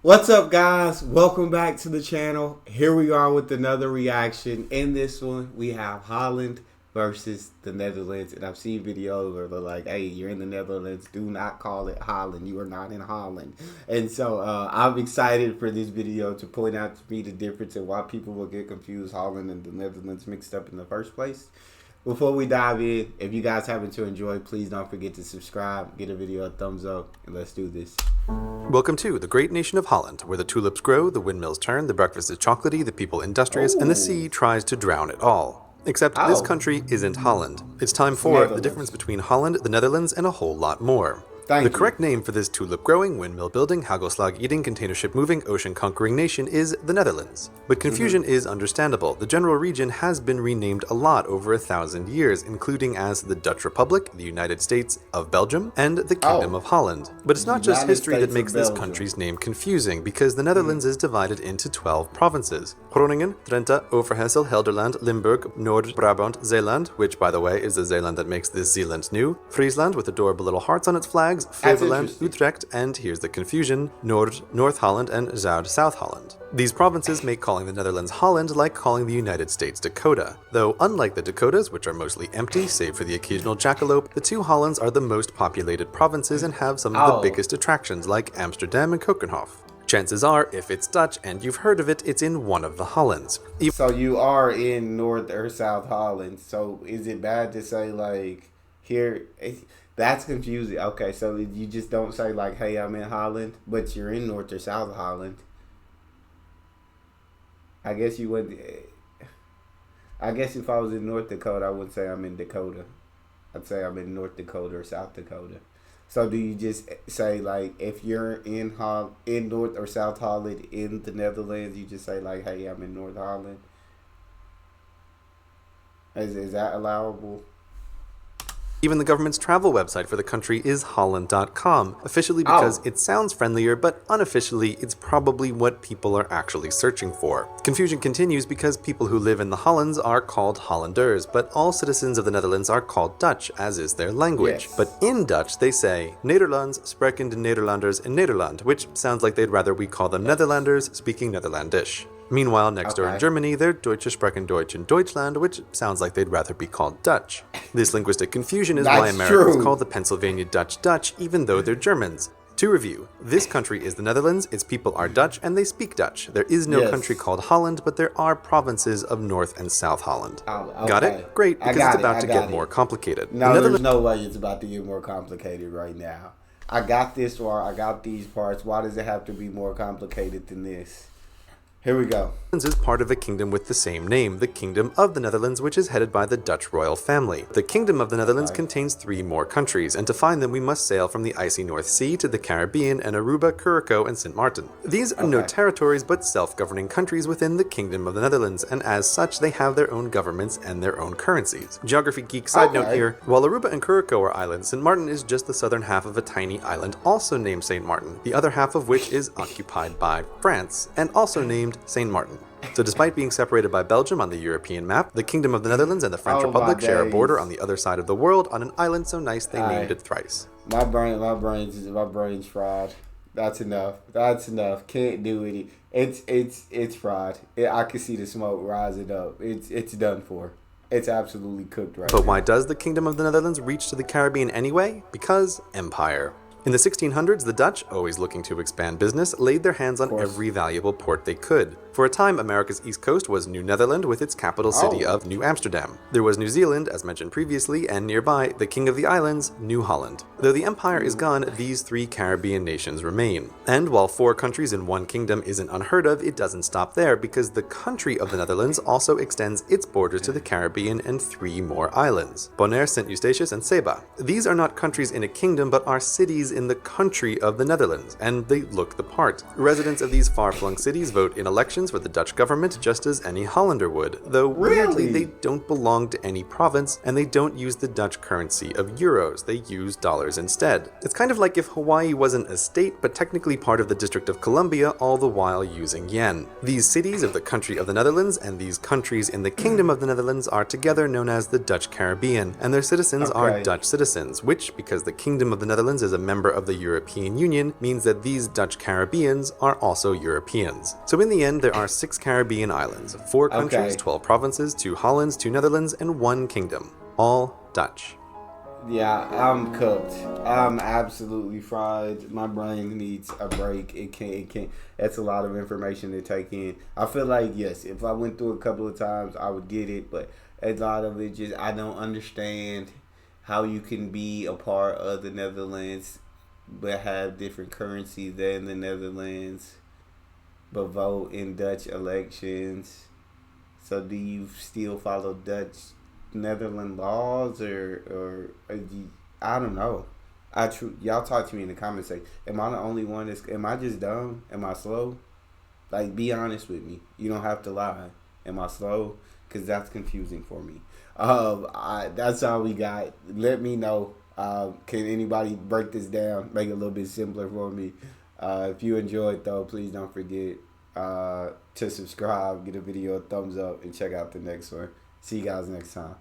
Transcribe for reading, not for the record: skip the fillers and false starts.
What's up, guys? Welcome back to the channel. Here we are with another reaction. In this one, we have Holland versus the Netherlands. And I've seen videos where they're like, hey, you're in the Netherlands. Do not call it Holland. You are not in Holland. And so I'm excited for this video to point out to me the difference and why people will get confused Holland and the Netherlands mixed up in the first place. Before we dive in, if you guys happen to enjoy, please don't forget to subscribe, give the video a thumbs up, and let's do this. Welcome to the great nation of Holland, where the tulips grow, the windmills turn, the breakfast is chocolatey, the people industrious, and the sea tries to drown it all. Except this country isn't Holland. It's time for the difference between Holland, the Netherlands, and a whole lot more. The correct name for this tulip-growing, windmill-building, hagelslag-eating, container ship-moving, ocean-conquering nation is the Netherlands. But confusion is understandable. The general region has been renamed a lot over 1,000 years, including as the Dutch Republic, the United States of Belgium, and the Kingdom of Holland. But it's not just history that makes this country's name confusing, because the Netherlands is divided into 12 provinces. Groningen, Drenthe, Overijssel, Gelderland, Limburg, Noord-Brabant, Zeeland, which, by the way, is the Zeeland that makes this Zeeland new, Friesland, with adorable little hearts on its flag, Flevoland, Utrecht, and here's the confusion, North Holland and South Holland. These provinces make calling the Netherlands Holland like calling the United States Dakota. Though unlike the Dakotas, which are mostly empty, save for the occasional jackalope, the two Hollands are the most populated provinces and have some of the biggest attractions like Amsterdam and Kokenhof. Chances are, if it's Dutch and you've heard of it, it's in one of the Hollands. So you are in North or South Holland, so is it bad to say like, here... That's confusing. Okay, so you just don't say like, hey, I'm in Holland, but you're in North or South Holland. I guess you would. I guess if I was in North Dakota, I wouldn't say I'm in Dakota. I'd say I'm in North Dakota or South Dakota. So do you just say like, if you're in North or South Holland in the Netherlands, you just say like, hey, I'm in North Holland? Is that allowable? Even the government's travel website for the country is Holland.com, officially because it sounds friendlier, but unofficially it's probably what people are actually searching for. Confusion continues because people who live in the Hollands are called Hollanders, but all citizens of the Netherlands are called Dutch, as is their language. Yes. But in Dutch they say, Nederlands spreken de Nederlanders in Nederland, which sounds like they'd rather we call them Netherlanders speaking Netherlandish. Meanwhile, next door in Germany, they're Deutsche sprechen Deutsch in Deutschland, which sounds like they'd rather be called Dutch. This linguistic confusion is why Americans call the Pennsylvania Dutch Dutch, even though they're Germans. To review, this country is the Netherlands, its people are Dutch, and they speak Dutch. There is no country called Holland, but there are provinces of North and South Holland. Got it? Great, because it's about to get more complicated. No, there's no way it's about to get more complicated right now. I got this part, I got these parts. Why does it have to be more complicated than this? Here we go. Is part of a kingdom with the same name, the Kingdom of the Netherlands, which is headed by the Dutch royal family. The Kingdom of the Netherlands contains 3 more countries, and to find them we must sail from the icy North Sea to the Caribbean and Aruba, Curacao, and St. Martin. These are no territories but self-governing countries within the Kingdom of the Netherlands, and as such they have their own governments and their own currencies. Geography geek side note here, while Aruba and Curacao are islands, St. Martin is just the southern half of a tiny island also named St. Martin, the other half of which is occupied by France, and also named St. Martin. So despite being separated by Belgium on the European map, the Kingdom of the Netherlands and the French Republic share a border on the other side of the world on an island so nice they named it thrice. My brain's fried. That's enough. That's enough. Can't do it. It's fried. I can see the smoke rising up. It's done for. It's absolutely cooked right now. But why does the Kingdom of the Netherlands reach to the Caribbean anyway? Because empire. In the 1600s, the Dutch, always looking to expand business, laid their hands on every valuable port they could. For a time, America's east coast was New Netherland with its capital city of New Amsterdam. There was New Zealand, as mentioned previously, and nearby, the king of the islands, New Holland. Though the empire is gone, these 3 Caribbean nations remain. And while 4 countries in one kingdom isn't unheard of, it doesn't stop there, because the country of the Netherlands also extends its borders to the Caribbean and 3 more islands, Bonaire, St. Eustatius, and Saba. These are not countries in a kingdom, but are cities in the country of the Netherlands, and they look the part. Residents of these far-flung cities vote in elections for the Dutch government just as any Hollander would, though weirdly they don't belong to any province and they don't use the Dutch currency of euros, they use dollars instead. It's kind of like if Hawaii wasn't a state but technically part of the District of Columbia, all the while using yen. These cities of the country of the Netherlands and these countries in the Kingdom of the Netherlands are together known as the Dutch Caribbean, and their citizens are Dutch citizens, which, because the Kingdom of the Netherlands is a member member of the European Union means that these Dutch Caribbeans are also Europeans. So in the end, there are 6 Caribbean islands, 4 countries, Okay. 12 provinces, 2 Hollands, 2 Netherlands, and 1 kingdom. All Dutch. Yeah, I'm cooked. I'm absolutely fried. My brain needs a break. It can't. That's a lot of information to take in. I feel like, yes, if I went through a couple of times, I would get it. But a lot of it just, I don't understand how you can be a part of the Netherlands but have different currency than the Netherlands, but vote in Dutch elections. So do you still follow Dutch Netherlands laws or I don't know. Y'all talk to me in the comments. Like, am I the only one that's? Am I just dumb? Am I slow? Like, be honest with me. You don't have to lie. Am I slow? Because that's confusing for me. That's all we got. Let me know. Can anybody break this down? Make it a little bit simpler for me. If you enjoyed, though, please don't forget to subscribe, get a video a thumbs up, and check out the next one. See you guys next time.